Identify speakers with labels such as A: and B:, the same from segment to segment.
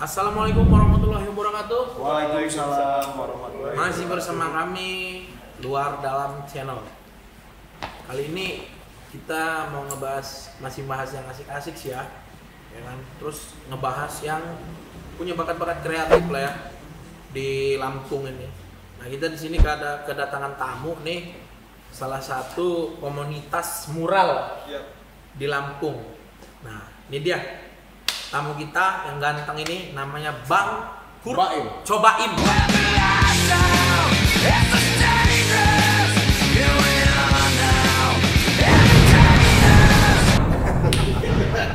A: Assalamualaikum warahmatullahi wabarakatuh.
B: Waalaikumsalam warahmatullahi wabarakatuh.
A: Masih bersama kami Luar Dalam Channel. Kali ini kita mau masih bahas yang asik-asik sih ya kan? Terus ngebahas yang punya bakat-bakat kreatif lah ya di Lampung ini. Nah kita di sini kedatangan tamu nih, salah satu komunitas mural di Lampung. Nah ini dia tamu kita yang ganteng ini, namanya Bang
B: Cobaim.
A: Cobaim.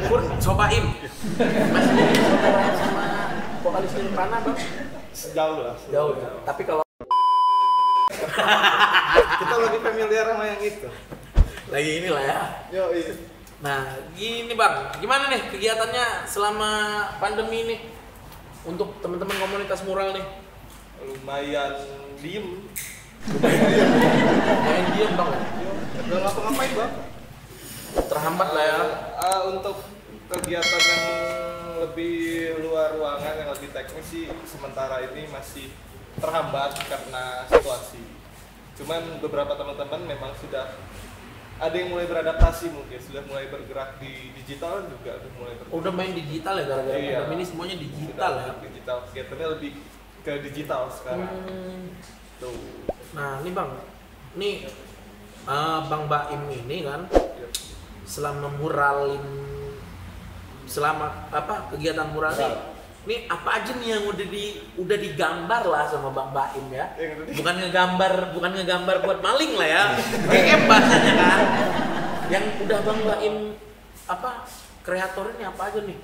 A: Kurt Cobaim. Masih jadi saudara sama vokalis Nirvana, Bang?
B: Jauh lah.
A: Jauh. Tapi kalau
B: kita lebih familiar sama yang itu.
A: lagi inilah ya.
B: Yo, iya.
A: Nah, gini Bang, gimana nih kegiatannya selama pandemi ini untuk teman-teman komunitas mural nih?
B: Lumayan diem.
A: Main diem Bang.
B: Gak ngapa-ngapain bang.
A: Terhambat lah ya.
B: Untuk kegiatan yang lebih luar ruangan, yang lebih teknis sih sementara ini masih terhambat karena situasi. Cuman beberapa teman-teman memang sudah ada yang mulai beradaptasi, mungkin sudah mulai bergerak di digital juga, mulai bergerak.
A: Udah main digital ya gara-gara pandemi ini semuanya digital ya.
B: Digital, kegiatannya lebih ke digital sekarang. Tuh.
A: Nah, ini Bang. Nih Bang Baim ini kan selama kegiatan mural nih apa aja nih yang udah digambar lah sama Bang Baim ya. Bukan ngegambar buat maling lah ya. GM bahasanya kan. Yang udah Bang Baim kreatornya apa aja nih?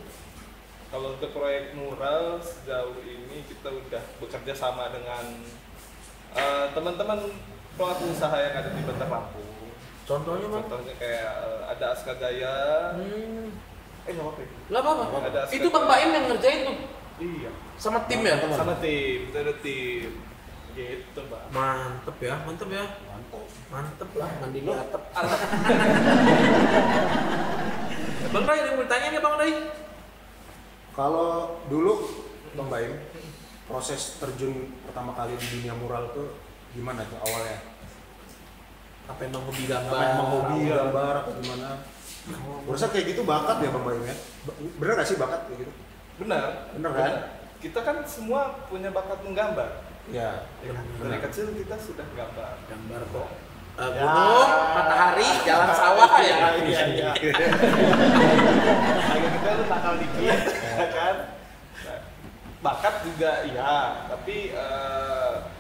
B: Kalau untuk proyek mural sejauh ini kita udah bekerja sama dengan teman-teman pelaku usaha yang ada di Bandar Lampung.
A: Contohnya Bang?
B: Contohnya kayak ada Aska Gaya.
A: Nggak apa-apa. Itu Bang Baim yang ngerjain tuh?
B: Iya.
A: Sama tim ya?
B: Sama tim, kita ada tim. Gitu Mbak.
A: Mantep ya. Mantep lah, mandi di atap. Bang Ray, ada yang mau ditanya nih Bang Ray?
C: Kalau dulu Bang Baim, proses terjun pertama kali di dunia mural tuh gimana tuh awalnya?
A: Apa emang hobi gambar?
C: Apa emang hobi gambar atau gimana? Urusnya kayak gitu bakat ya Bang Baim ya? Bener gak sih bakat kayak gitu?
B: Benar
C: kan?
B: Kita kan semua punya bakat menggambar.
C: Ya.
B: Dari kecil kita sudah gambar.
A: Gambar kok. Gunung, matahari, jalan sawah ya.
B: Iya. Agak kita lu nakal dikit, ya kan? Nah, bakat juga iya, tapi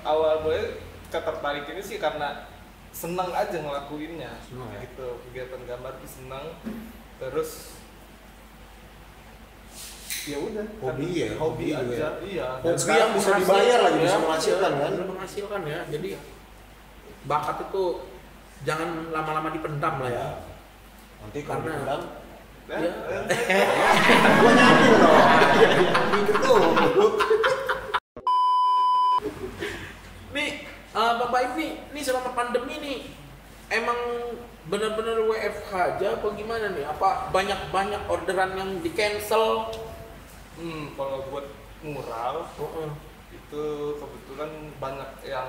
B: awal mulai ketertarik ini sih karena senang aja ngelakuinnya. Gitu, kegiatan gambar tuh senang. Terus ya udah hobi aja
C: ya.
B: Iya,
C: dan sekarang bisa dibayar lagi, bisa menghasilkan kan?
A: Menghasilkan ya, jadi bakat itu jangan lama-lama dipendam lah ya.
C: Nanti kalau dipendam
A: ya.
C: gua nyambung dong. Mikir tuh.
A: Nih Bang Baim nih selama pandemi nih emang benar-benar WFH aja apa gimana nih? Apa banyak orderan yang di cancel?
B: Kalau buat mural itu kebetulan banyak yang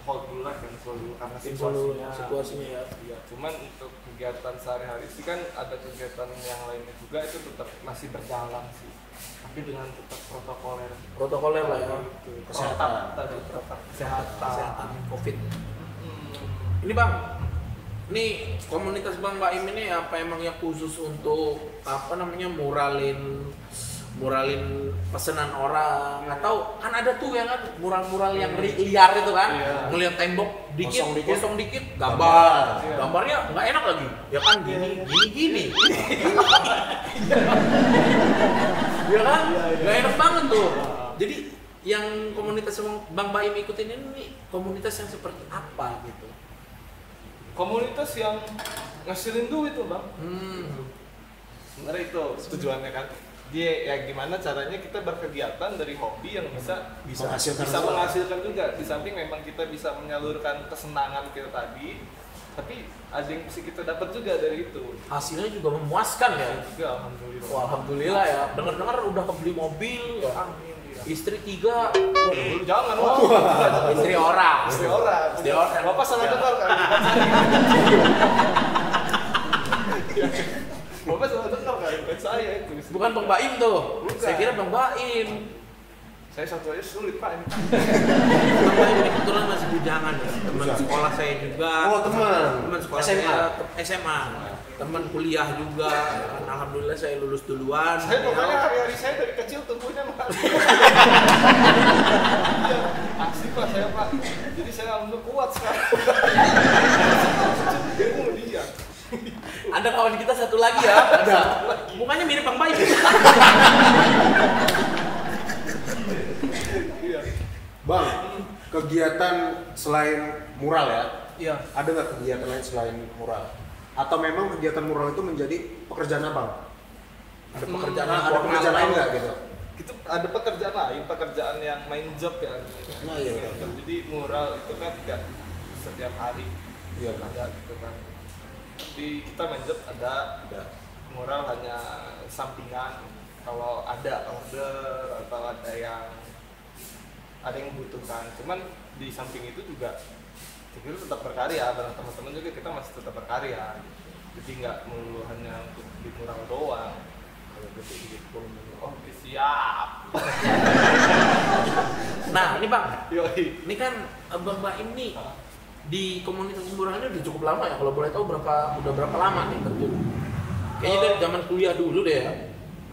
B: hold dulu lah, cancel dulu karena
A: situasinya ya.
B: Iya, cuman untuk kegiatan sehari-hari sih kan ada kegiatan yang lainnya juga itu tetap masih berjalan sih, tapi dengan tetap protokoler
A: lah ya.
B: Kesehatan
A: COVID. Ini Bang, nih komunitas Bang Baim ini apa emang yang khusus untuk muralin pesanan orang, atau kan ada tuh yang kan mural-mural yang liar itu kan, ngeliat tembok kosong dikit gambar. Gambarnya nggak enak lagi ya kan, gini ya kan, nggak enak banget tuh. Jadi yang komunitas Bang Baim ikutin ini komunitas yang seperti apa gitu?
B: Komunitas yang ngasilin duit tuh Bang. Sebenarnya itu tujuannya kan. Dia ya gimana caranya kita berkegiatan dari hobi yang bisa menghasilkan juga. Di samping memang kita bisa menyalurkan kesenangan kita tadi, tapi ada yang bisa kita dapat juga dari itu.
A: Hasilnya juga memuaskan ya.
B: Juga alhamdulillah.
A: Wah, alhamdulillah ya. Dengar-dengar udah kebeli mobil ya.
B: Amin. Ya.
A: Istri 3.
B: Waduh, jangan
A: Istri orang.
B: Istri orang.
A: Istri orang.
B: Bapak salah
A: Ya.
B: dengar kan? Bapak salah dengar kan? Bukan saya itu.
A: Bukan Bang Baim tuh.
B: Bukan.
A: Saya kira Bang Baim.
B: Saya satu aja sulit Pak ini.
A: Bang Baim ini kebetulan masih bujangan ya. Teman
C: Bujangan.
A: sekolah saya juga.
C: Oh, teman.
A: Teman sekolah
C: SMA.
A: saya SMA. Teman kuliah juga. Alhamdulillah saya lulus duluan.
B: Saya
A: Ya.
B: pokoknya hari-hari saya dari kecil tumbuhnya Pak. Asik Pak saya Pak. Jadi saya alhamdulillah kuat sekarang. Ilmu dia.
A: Ada kawan kita satu lagi ya. Ada. Mukanya mirip Bang Baim.
B: Iya.
C: Bang, kegiatan selain mural ya?
A: Iya.
C: Ada nggak kegiatan lain selain mural? Atau memang kegiatan mural itu menjadi pekerjaan abang?
A: Ada pekerjaan,
C: Ada pekerjaan lain nggak gitu?
B: Itu ada pekerjaan lain, pekerjaan yang main job ya.
C: Nah, iya.
B: Jadi mural itu kan tidak setiap hari
C: Iya.
B: ada gitu kan. Di kita main job ada mural hanya sampingan. Kalau ada order atau ada yang membutuhkan. Cuman di samping itu juga kita tetap berkarya, bareng teman-teman juga kita masih tetap berkarya. Jadi nggak melulu hanya untuk di mural doang. Kalau gitu, oke siap.
A: Nah, ini Bang.
B: Yoi.
A: Ini kan Bang Baim nih di komunitas mural ini udah cukup lama ya. Kalau boleh tahu udah berapa lama nih terjun? Kayaknya dari zaman kuliah dulu deh ya.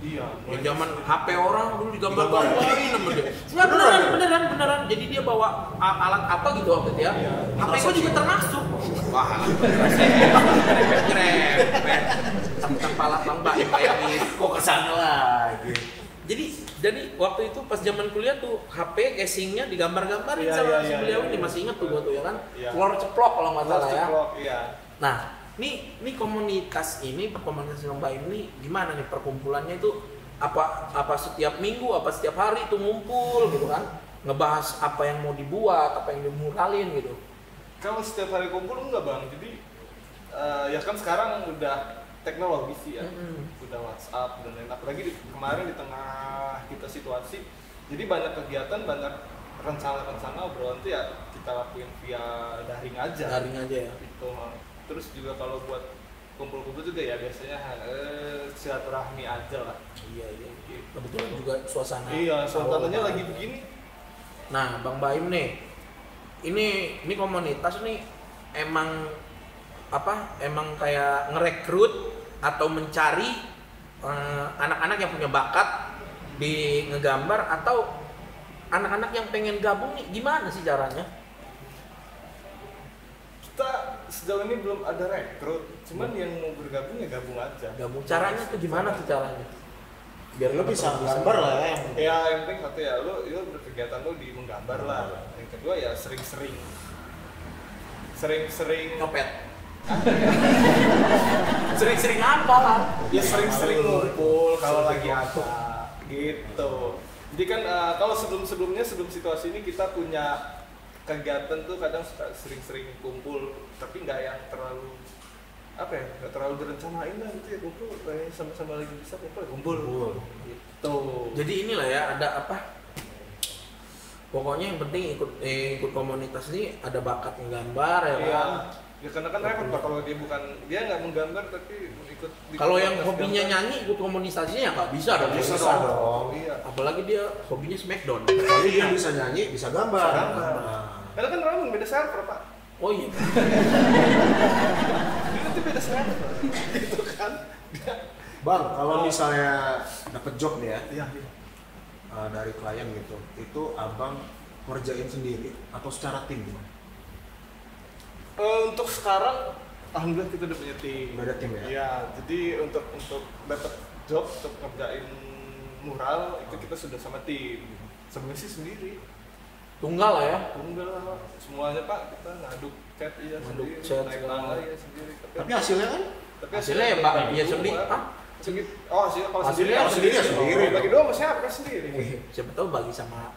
B: Iya.
A: Yang zaman HP orang dulu digambar-gambarin sama dia. Nggak, beneran. Jadi dia bawa alat apa gitu waktu itu ya.
B: Iya.
A: HP gua juga termasuk. Wah, keren. Kepala Bang Baim kayak gitu. Kok kesana lagi? Jadi waktu itu pas zaman kuliah tuh HP casingnya digambar-gambarin sama si beliau ini, masih ingat tuh gua tuh ya kan.
B: Iya.
A: Telur ceplok kalau nggak salah ya.
B: Iya.
A: Nah, ini komunitas ini, komunitas Bang Baim ini gimana nih perkumpulannya itu? Apa setiap minggu, apa setiap hari itu ngumpul gitu kan? Ngebahas apa yang mau dibuat, apa yang dimuralin gitu.
B: Kalau setiap hari kumpul enggak Bang, jadi ya kan sekarang udah teknologi sih ya, udah WhatsApp dan lain. Apalagi kemarin di tengah kita situasi, jadi banyak kegiatan, banyak rencana-rencana obrolan tuh ya kita lakuin via daring aja.
A: Daring aja ya.
B: Gitu. Terus juga kalau buat kumpul-kumpul juga ya biasanya silaturahmi aja lah.
A: Iya. Kebetulan juga suasana.
B: Iya, suasananya
A: awal
B: lagi
A: banget.
B: begini.
A: Nah, Bang Baim nih, ini komunitas nih emang kayak ngerekrut atau mencari anak-anak yang punya bakat di ngegambar, atau anak-anak yang pengen gabung nih, gimana sih caranya?
B: Kita sejauh ini belum ada rekrut, cuman yang mau bergabung ya gabung aja.
A: Gabung caranya tuh gimana tuh caranya? Biar
C: Lo bisa gambar lah ya.
B: Ya yang penting satu ya, lo berkegiatan lo di menggambar lah. Yang kedua ya sering-sering
A: Nyopet. Sering-sering apa lah?
B: ya sering-sering ngumpul kalau lagi ada gitu. Jadi kan kalau sebelum situasi ini kita punya kegiatan tuh kadang suka sering-sering kumpul, tapi nggak yang terlalu nggak terlalu direncanain lah gitu ya, kumpul sama-sama lagi bisa kumpul gitu.
A: Jadi inilah ya, ada apa? Pokoknya yang penting ikut komunitas ini, ada bakat menggambar ya
B: Iya.
A: kan.
B: Ya karena kan repot Pak kalau dia nggak menggambar tapi ikut di
A: Kalau yang
B: komunitas
A: hobinya
B: gambar.
A: nyanyi ikut komunisasinya ya nggak bisa dong.
C: Bisa
A: Bisa.
C: dong.
B: Iya.
A: Apalagi dia hobinya smackdown.
C: Kali dia bisa nyanyi, bisa gambar.
B: Bisa gambar.
C: Nah.
B: Karena kan orang beda server Pak.
A: Oh iya.
B: Dia nanti beda server. Gitu kan.
C: Bang, kalau misalnya dapet job nih ya,
B: Iya.
C: dari klien gitu, itu abang ngerjain sendiri atau secara tim?
B: Untuk sekarang alhamdulillah kita udah punya tim.
C: Udah ada tim ya?
B: Iya, jadi untuk dapat job untuk ngerjain mural itu kita sudah sama tim. Sebenarnya sih sendiri.
A: Tunggal lah ya.
B: Tunggal semuanya Pak, kita ngaduk cat iya
A: Ngaduk
B: sendiri,
A: cat
B: naik
A: segala.
B: tangga iya sendiri.
C: Tapi hasilnya kan?
A: Hasilnya ya Mbak,
B: bagi
A: dia
B: dua.
A: sendiri. Ah?
B: Oh hasilnya kalau
A: Hasilnya
B: sendiri,
C: sendiri
B: Kalau bagi
C: dong.
B: dua masih apa sendiri?
A: Siapa tahu bagi sama.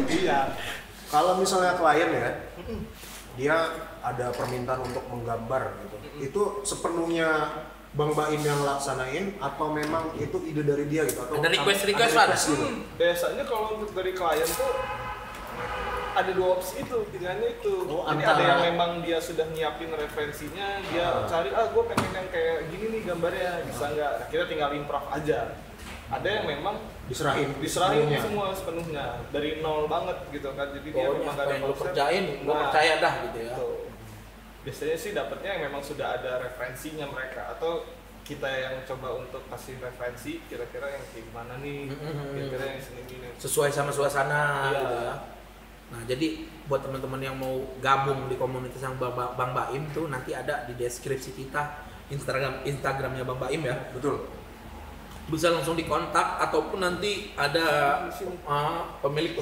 B: Iya.
C: Kalau misalnya klien ya, dia ada permintaan untuk menggambar gitu, itu sepenuhnya Bang Baim yang laksanain atau memang itu ide dari dia gitu? Atau
A: Ada request ada?
C: gitu?
B: Biasanya kalau untuk dari klien tuh ada dua opsi itu, pilihannya itu. Jadi ada yang memang dia sudah nyiapin referensinya, dia cari gue pengen yang kayak gini nih gambarnya, bisa nggak? Nah, kita tinggal improv aja. Ada yang memang diserahin semua sepenuhnya dari nol banget gitu kan. Jadi dia memang
A: apa yang
B: ada
A: lu kerjain, lu percaya dah gitu ya.
B: Tuh. Biasanya sih dapetnya yang memang sudah ada referensinya mereka, atau kita yang coba untuk kasih referensi kira-kira yang kayak gimana nih, kira-kira yang ini
A: sesuai sama suasana
B: iya.
A: gitu ya. Nah, jadi buat teman-teman yang mau gabung di komunitas yang Bang Baim tuh nanti ada di deskripsi kita Instagramnya Bang Baim ya.
C: Betul.
A: Bisa langsung dikontak ataupun nanti ada pemilik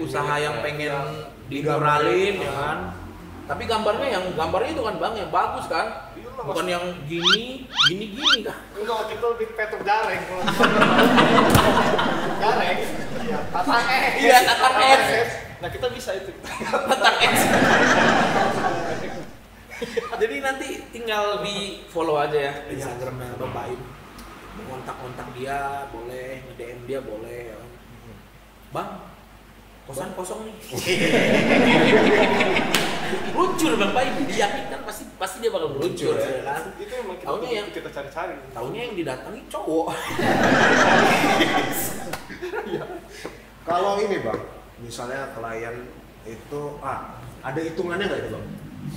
A: usaha yang pengen dimuralin ya kan. Tapi gambarnya itu kan Bang yang bagus kan. Bukan yang gini kan.
B: Enggak, kita lebih Peter Jareng kalau Jareng. Iya, Tatang X.
A: Iya, Tatang X.
B: Nah, kita bisa itu.
A: Tatang X. Jadi nanti tinggal di follow aja ya Instagramnya Bang Baim. Kontak dia boleh, nge-DM dia boleh ya. Bang, kosan kosong nih. Luncur Bang Baim, diyakinkan pasti dia bakal meluncur ya kan.
B: Itu emang kita cari-cari.
A: Taunya yang didatangi cowok.
C: Kalau ini Bang, misalnya klien itu ada hitungannya nggak itu Bang?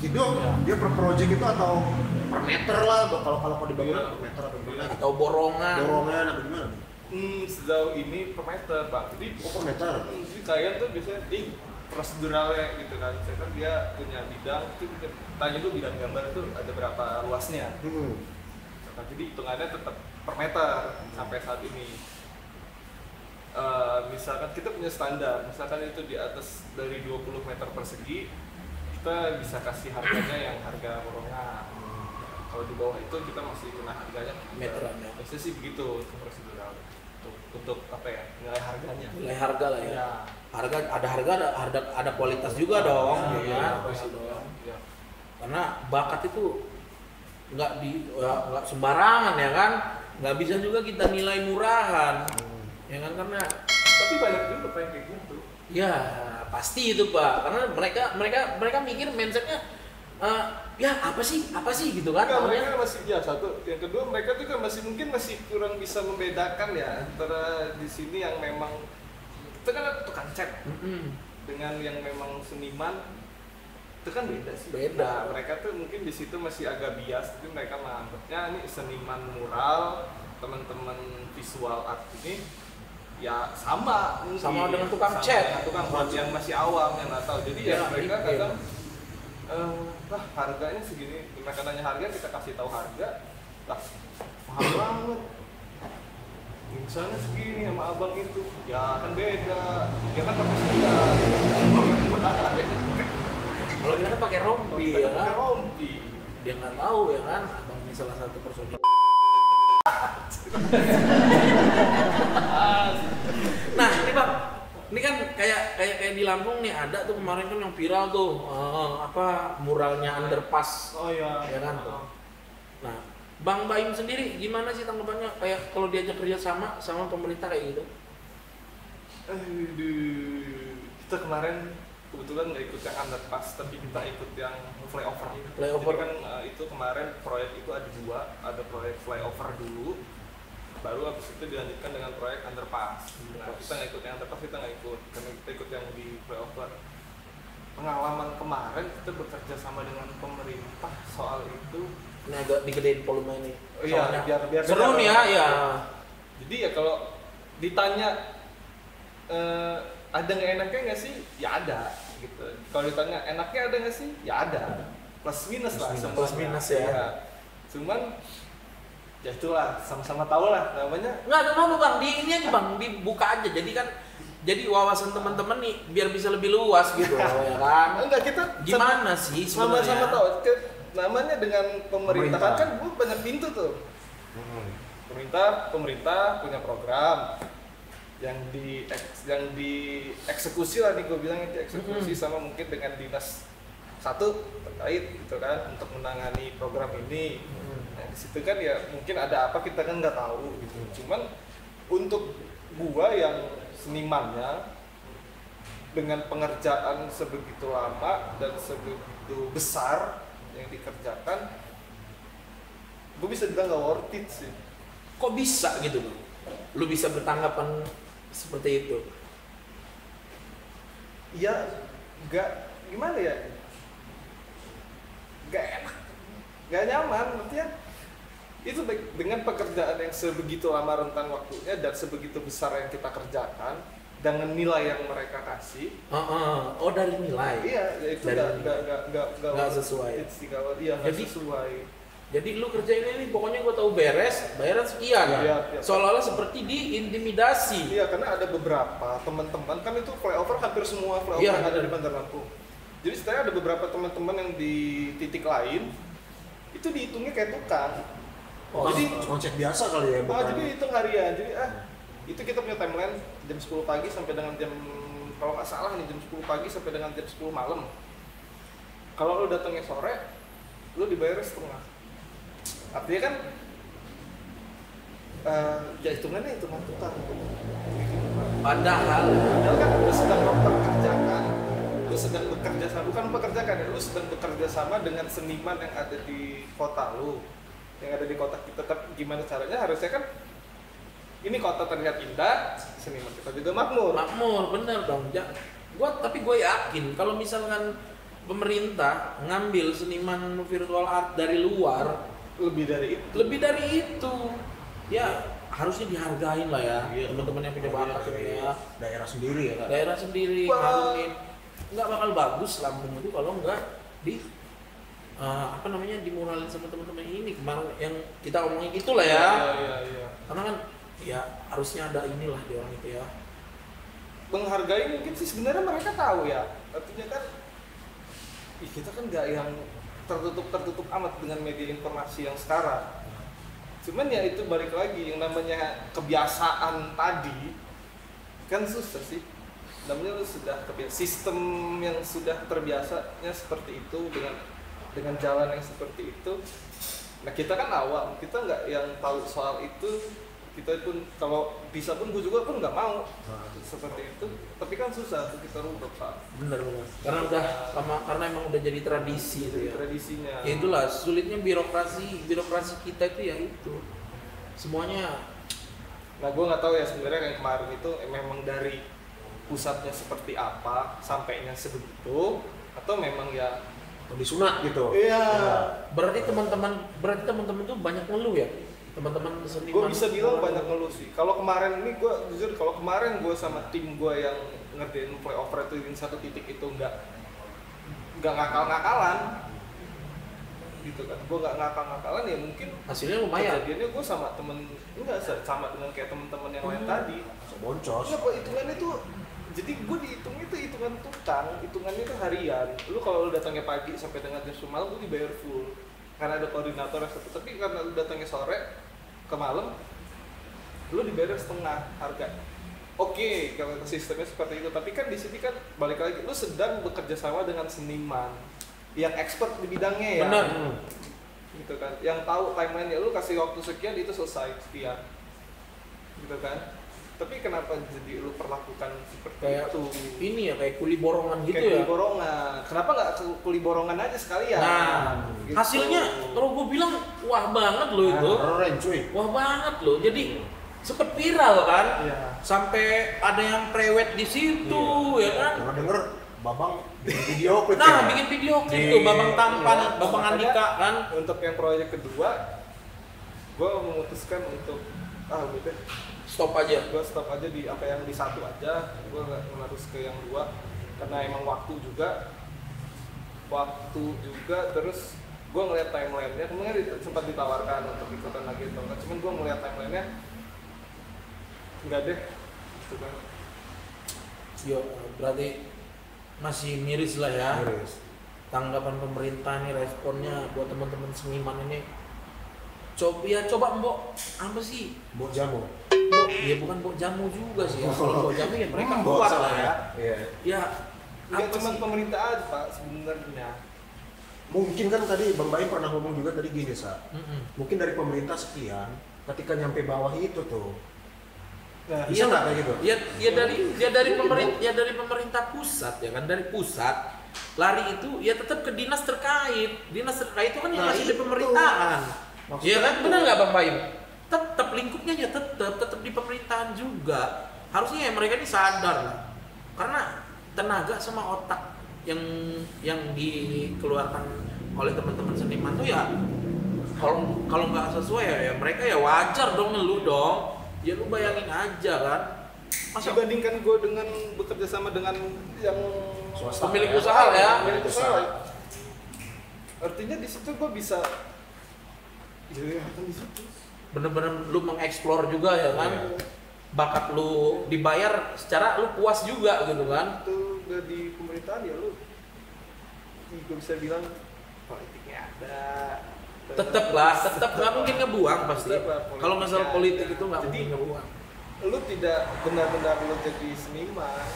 C: Itu dia per project itu atau per meter lah, kalau dibangun per meter atau gimana?
A: Atau borongan
C: atau gimana?
B: Sejauh ini per meter Bang. Jadi
C: per meter.
B: Jadi klien tuh biasanya di proseduralnya gitu kan. Misalkan dia punya bidang, itu tanya dulu bidang gambar itu ada berapa luasnya. Jadi hitungannya tetap per meter sampai saat ini. Misalkan kita punya standar, misalkan itu di atas dari 20 meter persegi, kita bisa kasih harganya yang harga borongan. Kalau di bawah itu kita masih kena harganya
A: meteran ya.
B: Biasanya sih begitu prosedural. Untuk apa ya, nilai harganya.
A: Nilai harga lah ya.
B: Ya.
A: Ada kualitas juga dong, ya.
B: Ya.
A: Karena bakat itu nggak sembarangan ya kan, nggak bisa juga kita nilai murahan, ya kan, karena
B: tapi banyak juga pengen kayak gitu.
A: Ya pasti itu Pak, karena mereka mikir mindsetnya ya apa sih gitu kan.
B: Enggak, mereka masih satu. Yang kedua mereka juga mungkin masih kurang bisa membedakan ya antara di sini yang memang itu kan tukang cat dengan yang memang seniman itu kan beda sih. Nah, mereka tuh mungkin di situ masih agak bias, tapi mereka menganggapnya ini seniman mural, teman-teman visual art ini ya sama
A: dengan tukang cat,
B: tukang cat yang masih awam yang nggak tahu. Jadi ya mereka kadang harganya segini, mereka nanya harga, kita kasih tahu harga, mahal banget. Misalnya segini sama abang itu, ya kan beda. Dia kan pakai sendal.
A: Kalau kita kan pakai rompi ya.
B: Pakai rompi.
A: Dia nggak tahu ya kan, abang ini salah satu personil. Nah ini Bang, ini kan kayak di Lampung nih ada tuh kemarin kan yang viral tuh muralnya underpass.
B: Oh iya.
A: Ya kan tuh. Nah, Bang Baim sendiri gimana sih tanggapannya kayak kalau diajak kerja sama pemerintah kayak gitu?
B: Kita kemarin kebetulan nggak ikut yang underpass, tapi kita ikut yang flyover.
A: Flyover
B: kan itu kemarin proyek itu ada dua, ada proyek flyover dulu, baru habis itu dilanjutkan dengan proyek underpass. Nah, kita nggak ikut yang underpass, kita nggak ikut karena kita ikut yang di flyover. Pengalaman kemarin kita bekerja sama dengan pemerintah soal itu.
A: Ini agak digedein volume ini.
B: Oh iya, biar
A: seru nih ya.
B: Jadi ya kalau ditanya ada nggak enaknya nggak sih? Ya ada gitu. Kalau ditanya enaknya ada nggak sih? Ya ada. Plus minus lah.
A: Plus minus ya.
B: Cuman ya itulah, sama-sama tahu lah namanya.
A: Nggak apa-apa Bang, ini aja Bang, dibuka aja. Jadi wawasan teman-teman nih biar bisa lebih luas gitu ya kan.
B: Enggak, kita
A: gimana sih sebenarnya?
B: Sama-sama tahu. Namanya dengan pemerintah kan banyak pintu tuh. Pemerintah punya program. yang dieksekusi lah nih, gue bilang itu eksekusi sama mungkin dengan dinas satu terkait gitu kan untuk menangani program ini. Nah, di situ kan ya mungkin ada apa kita kan nggak tahu gitu. Cuman untuk gua yang senimannya dengan pengerjaan sebegitu lama dan sebegitu besar yang dikerjakan, gua bisa bilang nggak worth it sih.
A: Kok bisa gitu Bang? Lu bisa bertanggapan seperti itu?
B: Ya nggak, gimana ya, nggak enak, nggak nyaman, artinya itu dengan pekerjaan yang sebegitu lama rentang waktunya dan sebegitu besar yang kita kerjakan dengan nilai yang mereka kasih.
A: Oh dari nilai?
B: Iya, itu nggak
A: sesuai.
B: Iya, nggak sesuai.
A: Jadi lu kerjain ini pokoknya gua tahu beres, bayaran sekian.
B: Iya.
A: Seolah-olah seperti diintimidasi.
B: Iya, karena ada beberapa teman-teman kan itu flyover, hampir semua flyover
A: Iya,
B: yang ada di Bandar Lampung. Jadi sebenarnya ada beberapa teman-teman yang di titik lain itu dihitungnya kayak tukang.
C: Jadi konsep biasa kali ya.
B: Jadi hitung harian. Jadi itu kita punya timeline jam 10 pagi sampai dengan jam, kalau nggak salah nih, jam 10 pagi sampai dengan jam 10 malam. Kalau lu datangnya sore, lu dibayar setengah. Artinya kan ya hitungannya hitungan tukang.
A: Padahal
B: kan lu sedang memperkerjakan, lu sedang bekerja sama, bukan mempekerjakan ya, lu sedang bekerja sama dengan seniman yang ada di kota lu, yang ada di kota kita. Tapi gimana caranya, harusnya kan ini kota terlihat indah, seniman kita juga makmur.
A: bener dong. Tapi gue yakin kalau misalkan pemerintah ngambil seniman virtual art dari luar, lebih dari itu ya harusnya dihargain lah ya, teman-teman yang punya bakat ya.
C: Daerah sendiri ya kan?
A: Daerah sendiri ngaruhin. Nggak bakal bagus Lampung itu kalau nggak dimuralin sama teman-teman ini kemarin yang kita omongin itulah ya.
B: Iya.
A: Karena kan ya harusnya ada inilah di orang itu ya.
B: Menghargai mungkin sih sebenarnya mereka tahu ya. Artinya kan kita kan nggak yang tertutup amat dengan media informasi yang sekarang. Cuman ya itu balik lagi, yang namanya kebiasaan tadi kan susah sih. Namanya lu sudah kebiasa, sistem yang sudah terbiasanya seperti itu dengan jalan yang seperti itu. Nah kita kan awam, kita nggak yang tahu soal itu. Kita pun kalau bisa pun gue juga pun nggak mau seperti itu, tapi kan susah tuh kita rubah Pak.
A: Bener karena udah lama, karena emang udah jadi tradisi itu ya.
B: Tradisinya
A: Ya itulah sulitnya birokrasi kita itu ya itu semuanya.
B: Nah gue nggak tahu ya sebenarnya yang kemarin itu memang dari pusatnya seperti apa sampainya sebegitu, atau memang ya
C: disunat gitu.
B: Iya.
A: Berarti teman-teman tuh banyak ngeluh ya, teman-teman seniman.
B: Gue bisa bilang banyak ngeluh sih. Kalau kemarin ini gue jujur, kalau kemarin gue sama tim gue yang ngerjain flyover itu di satu titik itu nggak ngakal-ngakalan gitu kan. Gue nggak ngakal-ngakalan ya mungkin
A: hasilnya lumayan.
B: Kejadiannya gue sama sama dengan kayak teman-teman yang lain tadi.
C: Boncos.
B: Iya, hitungannya tuh, jadi gue dihitung itu hitungan tukang, hitungannya itu harian. Lu kalau lu datangnya pagi sampai dengan jam 10 malam, lu dibayar full karena ada koordinator yang satu. Tapi karena lu datangnya sore ke malam, lu dibayar setengah harga. Oke, kalau sistemnya seperti itu. Tapi kan di sini kan balik lagi, lu sedang bekerja sama dengan seniman yang expert di bidangnya ya.
A: Benar.
B: Gitu kan. Yang tahu timeline-nya, lu kasih waktu sekian itu selesai sekian. Gitu kan. Tapi kenapa jadi lu perlakukan seperti
A: kayak
B: itu?
A: Ini ya kayak kuli borongan gitu
B: kayak
A: ya.
B: Kuli borongan. Kenapa nggak kuli borongan aja sekalian?
A: Nah,
B: gitu.
A: hasilnya kalau gue bilang wah banget loh itu.
C: Keren cuy.
A: Wah banget loh. Jadi sempet viral kan?
B: Iya.
A: Sampai ada yang prewed di situ ya kan?
C: Denger Babang bikin video klip.
A: Nah, bikin video klip tuh Babang Tampan,
B: Iya.
A: Babang Andika kan.
B: Untuk yang proyek kedua, gue memutuskan untuk udah
A: Stop aja.
B: gue stop aja di apa yang di satu aja, gue nggak harus ke yang dua karena emang waktu juga terus gue ngeliat timelinenya. Kemarin sempat ditawarkan untuk ikutan lagi atau enggak, cuman gue ngeliat timelinenya enggak deh gitu kan.
A: Yo, berarti masih miris lah ya.
C: Miris.
A: Tanggapan pemerintah nih, responnya buat teman-teman seniman ini. Coba mbok apa sih?
C: Mbok jamu.
A: Ya bukan bau jamu juga sih ya. Kalau bau jamu ya mereka
C: Bau
A: buat
C: salah
A: lah ya.
C: Iya.
A: Ya
B: Nggak
A: apa
B: cuma
A: sih?
B: pemerintah aja Pak sebenarnya.
C: Mungkin kan tadi Bang Baim pernah ngomong juga tadi gini, Sa.
A: Mm-mm.
C: Mungkin dari pemerintah sekian, ketika nyampe bawah itu tuh.
B: Nah,
C: Bisa nggak kayak gitu?
A: Ya dari pemerintah pusat ya kan, dari pusat lari itu ya tetap ke dinas terkait itu kan yang
C: Nah,
A: masih di
C: itu.
A: pemerintahan.
C: Maksudnya
A: Ya kan,
C: itu.
A: benar nggak Bang Bayu? Tetap lingkupnya ya tetap di pemerintahan juga. Harusnya ya mereka ini sadar lah, karena tenaga sama otak yang dikeluarkan oleh teman-teman seniman tuh ya kalau nggak sesuai ya mereka ya wajar dong ngeluh dong. Ya lu bayangin aja kan, masa
B: dibandingkan gue dengan bekerja sama dengan yang
C: Swasta.
A: pemilik usaha ya.
B: pemilik usaha. Artinya di situ gue bisa ya kan di situ.
A: Bener-bener lu mengeksplor juga ya kan,
C: Iya.
A: bakat lu dibayar secara lu puas juga gitu kan.
B: Itu udah di pemerintahan ya lu gue bisa bilang politiknya ada.
A: Tetep nggak mungkin ngebuang pasti.
B: Tetep lah,
A: Kalau masalah politik itu nggak
B: Jadi,
A: mungkin ngebuang.
B: lu tidak benar-benar lu jadi seniman,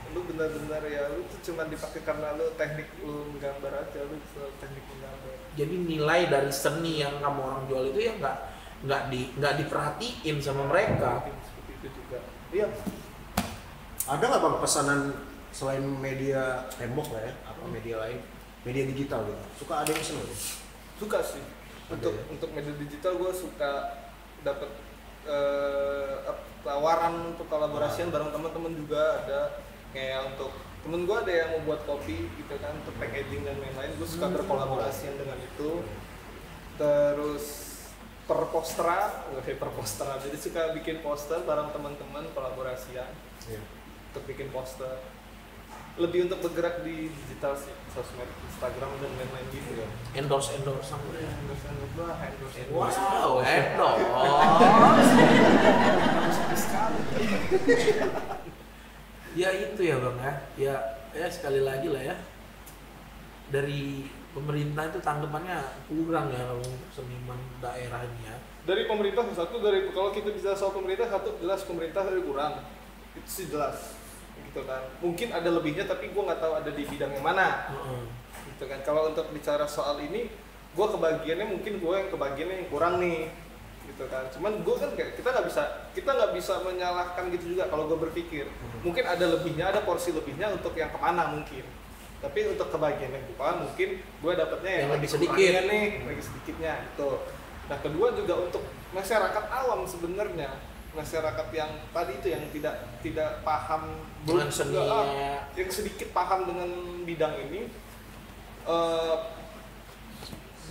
B: lu benar-benar ya lu tuh cuma dipakai karena lu teknik lu menggambar aja, lu teknik menggambar.
A: Jadi nilai dari seni yang kamu orang jual itu ya nggak diperhatiin sama mereka.
B: Mungkin seperti itu juga. Iya.
C: Ada nggak Bang pesanan selain media tembok lah ya, apa media lain, media digital gitu? Suka ada yang seneng?
B: Suka sih.
C: Ada ya?
B: Untuk media digital gue suka dapat tawaran untuk kolaborasian bareng teman-teman juga ada. Kayak untuk temen gue ada yang mau buat kopi gitu kan, untuk packaging dan lain-lain, gue suka berkolaborasian dengan itu. Terus perposteran, jadi suka bikin poster bareng teman-teman kolaborasian
C: Iya.
B: untuk bikin poster. Lebih untuk bergerak di digital sih, sosmed, Instagram dan lain-lain gitu ya.
A: Endorse sama
B: Endorse.
A: wow, endorse. Ya itu ya Bang ya. Ya sekali lagi lah ya. Dari pemerintah itu tanggapannya kurang ya kalau untuk seniman daerah ini ya.
B: Dari pemerintah kalau kita bicara soal pemerintah, satu jelas pemerintah dari kurang, itu sih jelas gitu kan. Mungkin ada lebihnya tapi gue nggak tahu ada di bidang yang mana gitu kan. Kalau untuk bicara soal ini, gue mungkin gue yang kebagiannya yang kurang nih gitu kan. Cuman gue kan kita nggak bisa menyalahkan gitu juga. Kalau gue berpikir mungkin ada lebihnya, ada porsi lebihnya untuk yang kemana mungkin. Tapi untuk kebagian yang gue mungkin gue dapatnya
A: Yang lebih
B: lagi
A: sedikit.
B: kekurangan nih, lagi sedikitnya gitu. Nah kedua juga untuk masyarakat awam sebenarnya, masyarakat yang tadi itu yang tidak paham
A: Dengan seninya.
B: yang sedikit paham dengan bidang ini,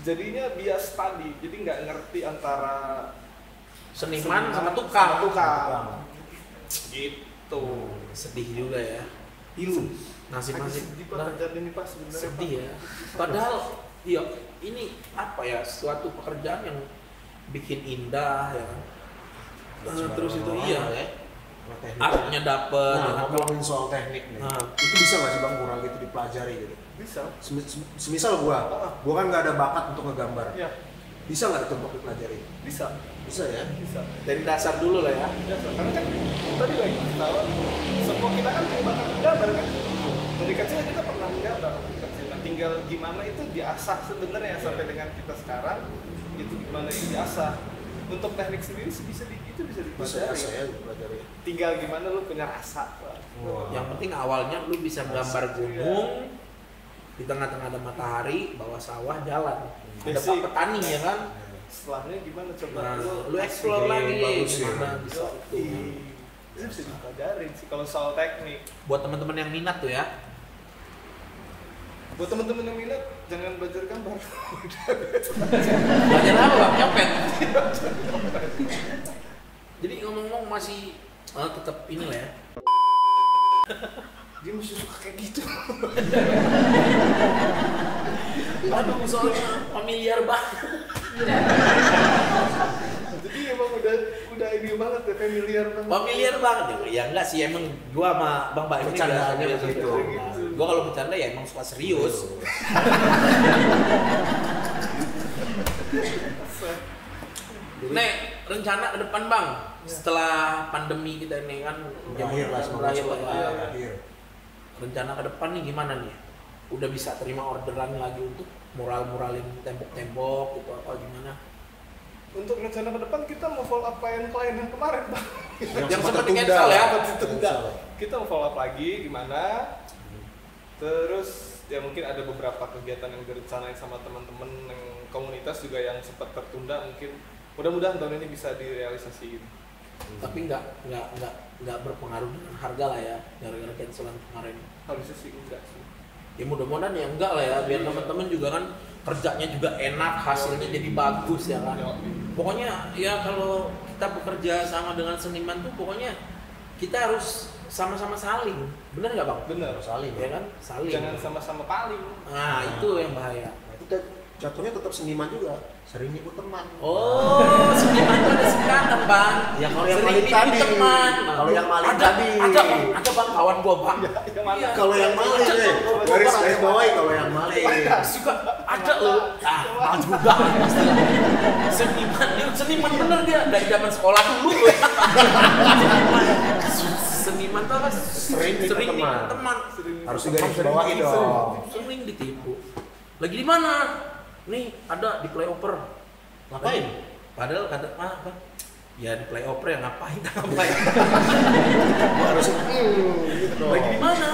B: jadinya bias tadi, jadi nggak ngerti antara
A: Seniman sama tukang.
B: gitu.
A: Sedih juga ya.
B: Ilu.
A: Nasib
B: Sedih Pak, kerjaan ini Pak sebenarnya.
A: sedih
B: Pak.
A: ya. Padahal iya ini apa ya, suatu pekerjaan yang bikin indah ya kan. Terus itu iya ya.
C: Teknik.
A: Artnya dapet.
C: Nah,
A: ya kan?
C: ngomongin soal teknik nih.
A: Nah.
C: Itu bisa nggak sih Bang kurang gitu dipelajari gitu?
B: Bisa.
C: Semisal gua kan nggak ada bakat untuk ngegambar.
B: Ya,
C: Bisa nggak itu untuk dipelajari?
B: bisa.
C: Bisa ya.
B: Bisa.
A: Dari dasar dulu lah ya.
B: Biasa. Karena kan tadi lagi tahu semua kita kan punya bakat gambar kan. Dari kecil kita pernah menggambar dari kecil. Nah, tinggal gimana itu diasah sebenarnya sampai dengan kita sekarang itu gimana itu diasah. Untuk teknik sendiri bisa dipelajari.
C: Bisa ya dipelajari.
B: Tinggal gimana lu punya rasa.
C: Wah.
A: Yang penting awalnya lu bisa gambar gunung, di tengah-tengah ada matahari, bawah sawah jalan. Ada
B: Basic.
A: pak petani ya kan.
B: Setelahnya gimana coba
A: Nah, lu explore
C: Ide
A: lagi
C: bagus ya.
A: gimana bisa itu.
B: Itu bisa dipelajarin sih kalau soal teknik.
A: Buat teman-teman yang minat tuh ya.
B: Buat teman-teman yang minat jangan belajar gambar.
A: Belajar apa Bang? Nyopet. Jadi ngomong-ngomong masih tetap inilah ya.
B: Dia masih suka kayak gitu.
A: Aduh, soalnya familiar banget.
B: Jadi emang udah ini banget ya, familiar banget.
A: Familiar banget ya. Ya enggak sih, emang gua sama Bang Mbak ini
C: Bercandanya
A: biasa
C: begitu.
A: gitu. Gua kalau bercanda ya emang suka serius. Nek, rencana ke depan bang, setelah pandemi kita ini kan
C: Berakhir lah, semoga
A: berakhir
C: cepat
A: lah
C: lah,
A: ya.
C: berakhir.
A: Rencana ke depan nih gimana nih? Udah bisa terima orderan lagi untuk mural-muralin tembok-tembok gitu apa gimana?
B: Untuk rencana ke depan kita mau follow up klien yang kemarin Pak.
A: Yang sempat
C: tertunda.
A: cancel ya?
B: Sempat ditunda. Kita mau follow up lagi gimana? Terus ya mungkin ada beberapa kegiatan yang direncanain sama teman-teman yang komunitas juga yang sempat tertunda, mungkin mudah-mudahan tahun ini bisa direalisasiin.
A: Tapi nggak berpengaruh dengan harga lah ya gara-gara cancelan kemarin.
B: Harusnya sih enggak sih.
A: Ya mudah-mudahan ya enggak lah ya, biar teman-teman juga kan kerjanya juga enak, hasilnya jadi bagus ya kan. Pokoknya ya kalau kita bekerja sama dengan seniman tuh pokoknya kita harus sama-sama saling, bener nggak bang?
B: Bener.
C: Saling
A: Ya kan, saling.
B: Jangan sama-sama paling.
A: Nah itu yang bahaya.
C: Itu jatuhnya tetap seniman juga, sering nyebut teman.
A: Oh, seniman itu ada singkatan bang.
C: Ya, kalau yang
A: Sering
C: maling
A: disebut
C: tadi.
A: teman.
C: Kalau yang maling
A: ada,
C: tadi.
A: ada bang kawan gua bang.
B: Yang mana?
A: Iya.
C: Kalau yang maling
A: Ada
C: deh,
A: tuh,
C: garis bawahi kalau yang maling.
A: suka ada loh. Ah, juga pasti. Seniman bener dia dari zaman sekolah dulu. Seniman tuh apa?
C: Sering
A: Sering
C: teman.
A: teman.
C: Harus digaris bawahi dong.
A: Sering ditipu. Lagi di mana? Nih ada di playoper.
C: Ngapain?
A: Padahal kata apa? Ya di playoper ya ngapain? Ngapain?
C: Harus gitu dong.
A: Lagi di mana?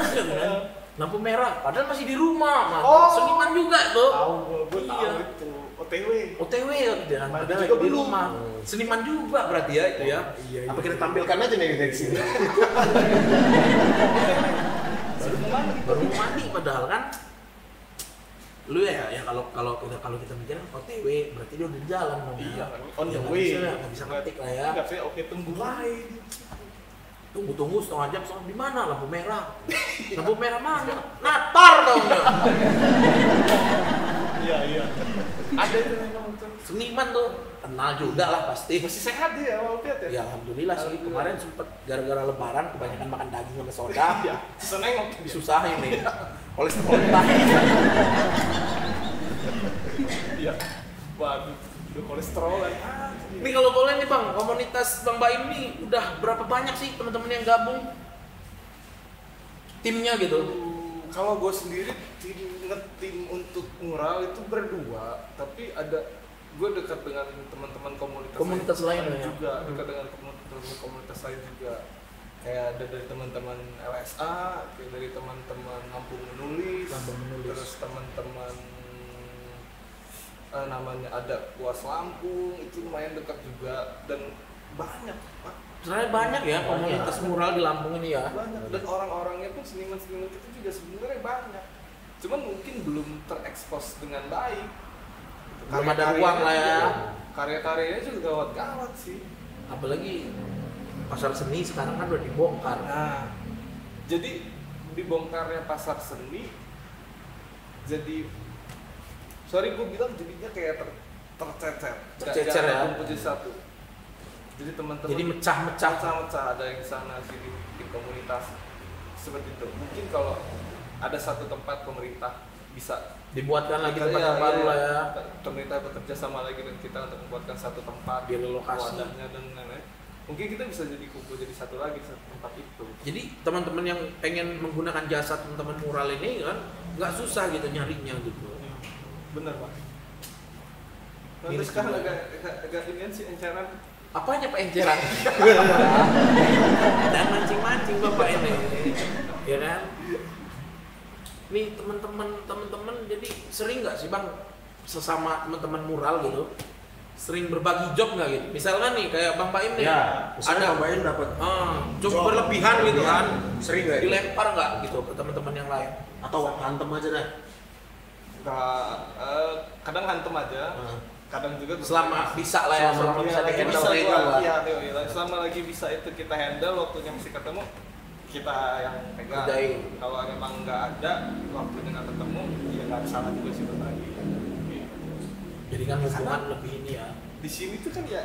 A: Lampu merah. Padahal masih di rumah. Mas.
B: Oh.
A: Seniman juga tuh.
B: Tahu gue tahu
A: Iya.
B: itu. OTW.
A: OTW ya jangan.
B: Maju
A: Padahal
B: juga
A: lagi di
B: belum.
A: rumah. Seniman juga berarti ya itu ya. Iya.
C: Apa kita tampilkan aja nih dari sini?
A: Baru mandi padahal kan. Lu ya kalau kita mikir OTW berarti dia udah di jalan dong.
B: Iya,
A: Ya,
B: on the
A: nggak
B: way.
A: nggak bisa ngetik lah ya.
B: Enggak sih, oke tunggu lain.
A: Tunggu setengah jam di mana lampu merah? Lampu merah mana? Natar dong.
B: Iya. Ada itu memang tuh.
A: Seniman tuh kenal juga lah pasti.
B: Masih sehat dia walafiat ya.
A: Ya alhamdulillah sih
B: Alhamdulillah.
A: kemarin sempet gara-gara lebaran kebanyakan makan daging sama soda.
B: Iya. Susah nengok dia.
A: Susah ini. Kolesterol naik.
B: Iya. Waduh, udah kolesterolan.
A: Ini kalau boleh nih bang, komunitas Bang Baim ini udah berapa banyak sih teman-teman yang gabung? Timnya gitu.
B: Kalau gue sendiri ngetim untuk mural itu berdua, tapi ada gue dekat dengan teman-teman komunitas
A: Lain ya?
B: juga, dekat dengan komunitas lain juga. Kayak ada dari teman-teman LSA, kayak dari teman-teman Lampung Menulis, terus teman-teman namanya ada Puas Lampung, itu lumayan dekat juga dan banyak Pak.
A: Sebenarnya banyak ya komunitas mural di Lampung ini ya.
B: Banyak, dan orang-orangnya pun seniman-seniman kita juga sebenarnya banyak, cuman mungkin belum terekspos dengan baik.
A: Belum ada ruang lah ya.
B: Karya-karyanya juga gawat-gawat sih.
A: Apalagi pasar seni sekarang kan udah dibongkar.
B: Nah, jadi dibongkarnya pasar seni, jadi sorry gue bilang jadinya kayak tercecer
A: Ya.
B: Jadi satu. Jadi teman-teman
A: Jadi mecah-mecah.
B: ada yang di sana sini di komunitas seperti itu. Mungkin kalau ada satu tempat pemerintah bisa
A: Dibuatkan lagi
B: Iya,
A: tempat yang baru lah ya.
B: Pemerintah bekerja sama lagi dengan kita untuk membuatkan satu tempat
A: Di relokasi.
B: wadahnya dan lain-lain. Mungkin kita bisa jadi kumpul jadi satu lagi satu tempat itu.
A: Jadi teman-teman yang pengen menggunakan jasa teman-teman mural ini kan nggak susah gitu nyarinya gitu.
B: Bener Pak. Nah,
A: Ini
B: terus sekarang
A: juga.
B: agak inian sih enceran.
A: Apanya Pak Enceran? Dan mancing-mancing Bapak ini. Ya kan? Nih teman-teman jadi sering nggak sih Bang sesama teman-teman mural gitu? Sering berbagi job nggak gitu? Misalkan nih kayak Bang Baim nih.
C: Ya, misalnya
A: ada
C: Bang Baim dapat
A: job berlebihan gitu kan.
C: Sering nggak?
A: Dilempar nggak gitu ke teman-teman yang lain?
C: Atau hantem aja dah.
B: Kadang hantem aja. Kadang juga
A: Selama bisa lah ya, selama bisa
B: lagi
A: di-handle
B: bisa
A: legal lah.
B: iya, selama lagi bisa itu kita handle, waktunya masih ketemu kita yang pegang.
A: Kerjain.
B: Kalau memang nggak ada waktunya nggak ketemu, ya nggak ada salah juga sih lagi.
A: Jadi kan hubungan lebih ini ya.
B: Di sini tuh kan ya,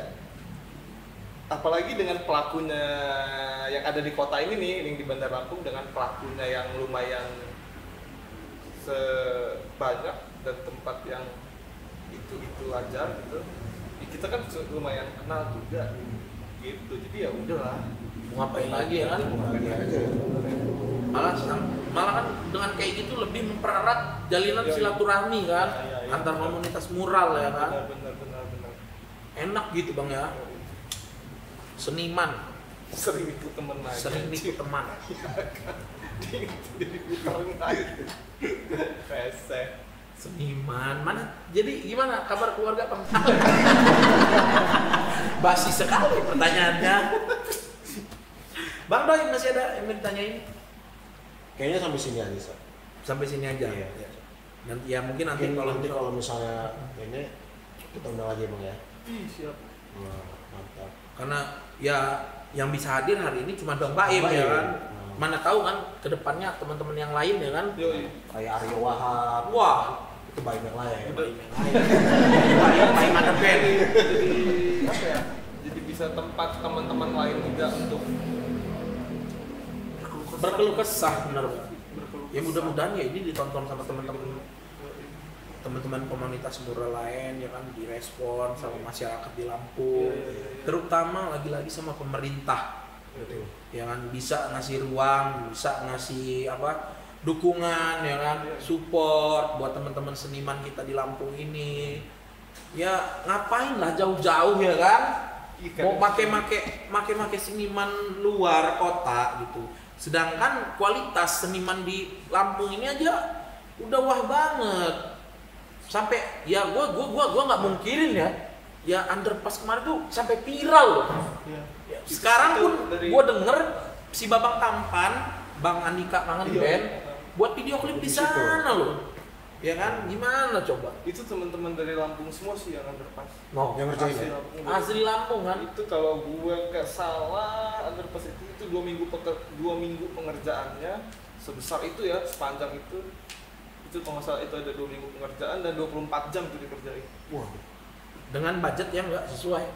B: apalagi dengan pelakunya yang ada di kota ini nih, yang di Bandar Lampung dengan pelakunya yang lumayan sebanyak dan tempat yang itu aja gitu. kita kan lumayan kenal juga gitu, jadi ya udahlah.
A: Mau ngapain lagi ya kan? Malah kan dengan kayak gitu lebih mempererat jalinan silaturahmi kan antar komunitas mural ya kan.
B: Benar.
A: Enak gitu bang ya. Seniman
B: Sering ikut temen aja.
A: sering ikut teman.
B: Diputerin aja. Pesek.
A: Seniman mana? Jadi gimana kabar keluarga bang? Basi sekali pertanyaannya. Bang Doi masih ada yang mau ditanyain?
C: Kayaknya sampai sini aja, Sa.
A: Sampai sini aja.
C: Iya.
A: Nanti ya mungkin nanti
C: Nanti kalau misalnya ini kita undang lagi Bang ya.
B: Siap.
C: Wah, mantap.
A: karena ya yang bisa hadir hari ini cuma Bang Baim ya kan. Mana tahu kan kedepannya teman-teman yang lain ya kan.
B: Yoi.
C: Kayak Aryo Wahab.
A: Wah,
C: Itu Baim yang lain.
A: Baim ada band.
B: Jadi apa ya? Jadi bisa tempat teman-teman lain juga untuk
A: Berkeluh kesah bener.
B: berkeluh
A: Ya
B: kesah.
A: mudah-mudahan ya ini ditonton sama teman-teman komunitas mural lain ya kan, direspon sama masyarakat di Lampung, terutama lagi-lagi sama pemerintah.
C: Betul.
A: Ya kan bisa ngasih ruang, bisa ngasih apa dukungan ya kan, support buat teman-teman seniman kita di Lampung ini. Ya ngapain lah jauh-jauh ya kan, mau make seniman luar kota gitu. Sedangkan kualitas seniman di Lampung ini aja udah wah banget. Sampai ya gua nggak mungkirin ya underpass kemarin tuh sampai viral loh.
B: Iya.
A: Ya, sekarang pun
B: Dari-
A: gue denger si Babang Tampan, Bang Andika Kangen
B: Iya.
A: Band buat video klip di
C: Di situ.
A: sana loh. Ya kan, gimana coba?
B: Itu teman-teman dari Lampung semua sih yang underpass.
A: No,
C: Yang ngerjain
B: Asli
C: ya?
B: Lampung.
A: asli Lampung kan.
B: Itu kalau gue nggak salah underpass itu 2 minggu pengerjaannya sebesar itu ya, sepanjang itu kalau nggak salah itu ada 2 minggu pengerjaan dan 24 jam itu dikerjain.
C: Wah,
A: Dengan budget yang nggak sesuai.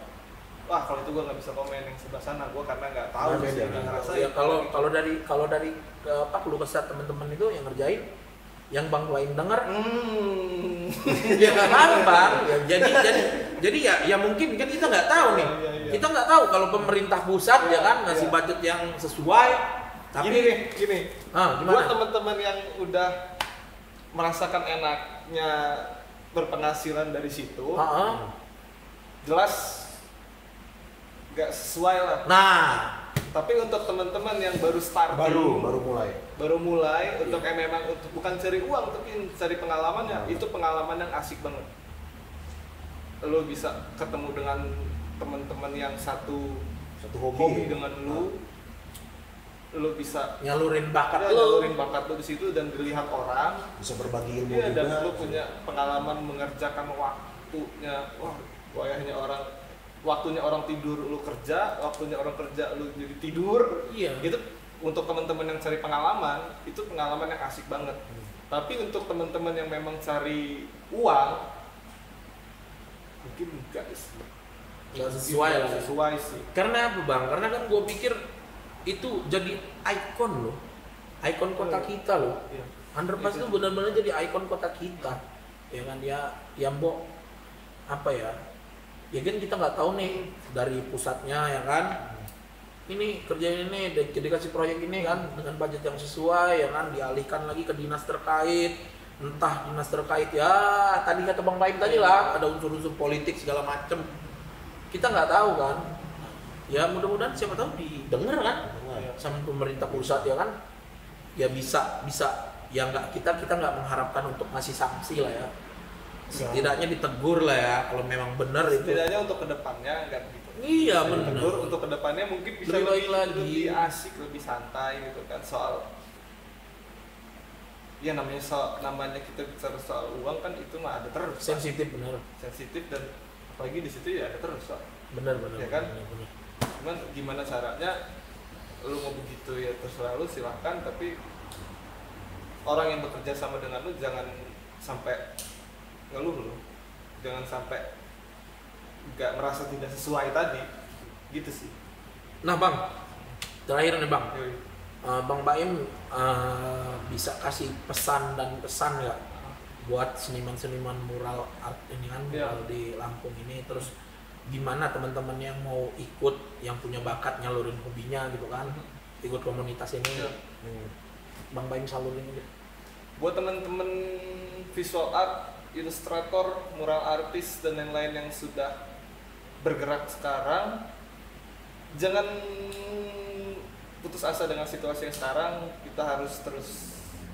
B: Wah, kalau itu gue nggak bisa komen yang sebelah sana, gue karena nggak tahu
C: Nah,
B: sih,
C: beda.
B: nggak ngerasain.
A: Ya kalau dari apa keluh kesah teman-teman itu yang ngerjain, yang Bang Baim denger, ya nggak apa Bang. Ya, jadi ya mungkin kan kita nggak tahu nih.
B: Iya.
A: Kita nggak tahu kalau pemerintah pusat ya kan ngasih
B: Iya.
A: budget yang sesuai. Tapi
B: gini.
A: ah,
B: Buat
A: gimana?
B: teman-teman yang udah merasakan enaknya berpenghasilan dari situ,
A: Ah.
B: jelas nggak sesuai lah.
A: Nah,
B: Tapi untuk teman-teman yang baru starting,
C: baru mulai.
B: untuk yang memang untuk bukan cari uang tapi cari pengalamannya, itu pengalaman yang asik banget. Lo bisa ketemu dengan teman-teman yang satu hobi dengan lo bisa
A: nyalurin bakat
B: nyalurin bakat lo di situ dan dilihat orang.
C: Bisa berbagi ilmu
B: Iya,
C: juga.
B: dan lo punya pengalaman mengerjakan waktunya. Wah, waktunya orang tidur lo kerja, waktunya orang kerja lo jadi tidur.
A: Iya.
B: Itu untuk teman-teman yang cari pengalaman, itu pengalaman yang asik banget. Tapi untuk teman-teman yang memang cari uang, mungkin enggak sih.
A: Nggak sesuai lah.
B: Nggak sesuai sih.
A: Karena apa Bang? Karena kan gue pikir itu jadi ikon loh, ikon kota kita loh.
B: Iya.
A: Underpass itu benar-benar jadi ikon kota kita, ya kan ya mbok apa ya? Ya kan kita nggak tahu nih dari pusatnya ya kan. Ini kerjain ini, dikasih proyek ini kan dengan budget yang sesuai ya kan, dialihkan lagi ke dinas terkait. Entah dinas terkait ya tadi kata Bang Baim tadi lah ada unsur-unsur politik segala macem. Kita nggak tahu kan. Ya mudah-mudahan siapa tahu didengar kan sama pemerintah pusat ya kan. Ya bisa ya nggak kita nggak mengharapkan untuk ngasih sanksi lah ya. Setidaknya ditegur lah ya kalau memang benar itu.
B: Setidaknya untuk kedepannya enggak gitu.
A: Iya benar.
B: Tegur untuk kedepannya mungkin bisa
A: Lebih baik lagi.
B: lebih asik, lebih santai gitu kan soal ya namanya kita bicara soal uang kan itu mah ada terus.
A: Sensitif benar.
B: Sensitif dan apalagi di situ ya ada terus Pak.
A: Benar.
B: Ya kan?
A: Benar.
B: Cuman gimana caranya lu mau begitu ya terserah lu silahkan, tapi orang yang bekerja sama dengan lu jangan sampai ngeluh lu, jangan sampai nggak merasa tidak sesuai tadi gitu sih.
A: Nah Bang, terakhir nih Bang,
B: Yoi.
A: Bang Baim bisa kasih pesan dan kesan nggak buat seniman-seniman mural art ini kan
B: Iya.
A: mural di Lampung ini, terus gimana teman-teman yang mau ikut, yang punya bakat nyalurin hobinya gitu kan, ikut komunitas ini.
B: Ya.
A: Bang Baim salurin gitu.
B: Buat teman-teman visual art, ilustrator, mural artis dan lain-lain yang sudah bergerak sekarang, jangan putus asa dengan situasi yang sekarang. Kita harus terus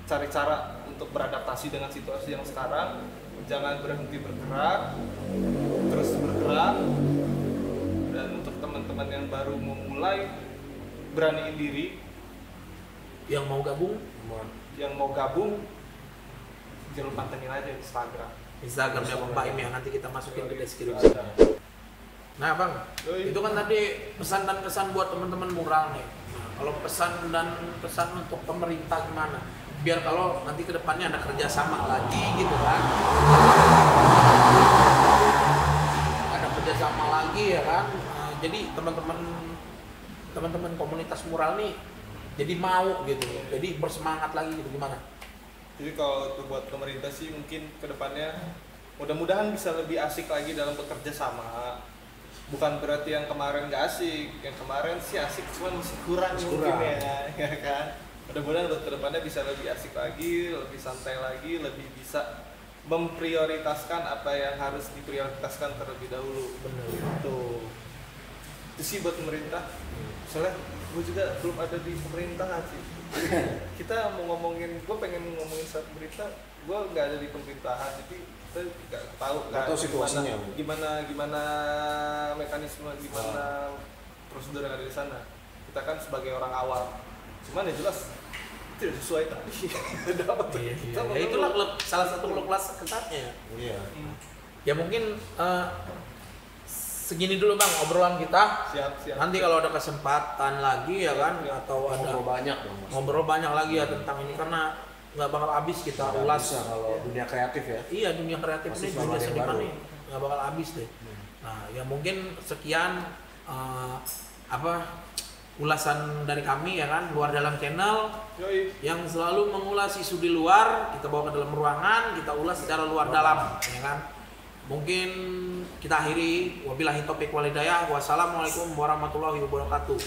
B: cari cara untuk beradaptasi dengan situasi yang sekarang. Jangan berhenti bergerak, terus bergerak. Dan untuk teman-teman yang baru memulai, beraniin diri.
A: Yang mau gabung,
B: jangan lupa pantengin aja
A: Instagramnya Bang Baim ya, nanti kita masukin ke deskripsi. Nah Bang, itu kan tadi pesan dan kesan buat teman-teman mural nih. Nah, kalau pesan dan kesan untuk pemerintah gimana? Biar kalau nanti ke depannya ada kerjasama lagi gitu kan, ada kerjasama lagi ya kan. Nah, jadi teman-teman komunitas mural nih jadi mau gitu, jadi bersemangat lagi gitu, gimana?
B: Jadi kalau untuk buat pemerintah sih mungkin kedepannya mudah-mudahan bisa lebih asik lagi dalam bekerja sama. Bukan berarti yang kemarin nggak asik, yang kemarin sih asik cuman masih kurang mungkin ya kan. Mudah-mudahan buat kedepannya bisa lebih asik lagi, lebih santai lagi, lebih bisa memprioritaskan apa yang harus diprioritaskan terlebih dahulu.
A: Bener.
B: Tuh. Itu sih buat pemerintah. Soalnya gue juga belum ada di pemerintahan sih. Kita mau ngomongin, gue pengen ngomongin saat pemerintah, gue nggak ada di pemerintahan, jadi kita nggak tahu kan
C: situasinya
B: gimana mekanisme, gimana prosedur yang ada di sana. Kita kan sebagai orang awam, cuman ya jelas tidak sesuai tadi.
A: Iya. Ya itulah salah satu kelas ketatnya.
C: Iya.
A: Ya mungkin segini dulu Bang obrolan kita.
B: Siap.
A: Nanti kalau ada kesempatan lagi ya kan, atau ada ngobrol banyak lagi ya tentang ini, karena nggak bakal habis kita ulas
C: ya kalau dunia kreatif ya.
A: Iya, dunia kreatif
C: Pasti
A: ini,
C: selalu
A: dunia
C: ada yang
A: seniman
C: baru.
A: nih nggak bakal habis deh. Nah ya mungkin sekian ulasan dari kami ya kan, Luar Dalam Channel yang selalu mengulas isu di luar, kita bawa ke dalam ruangan, kita ulas secara luar dalam ya kan. Mungkin kita akhiri, wabillahi taufiq wal hidayah, wassalamualaikum warahmatullahi wabarakatuh.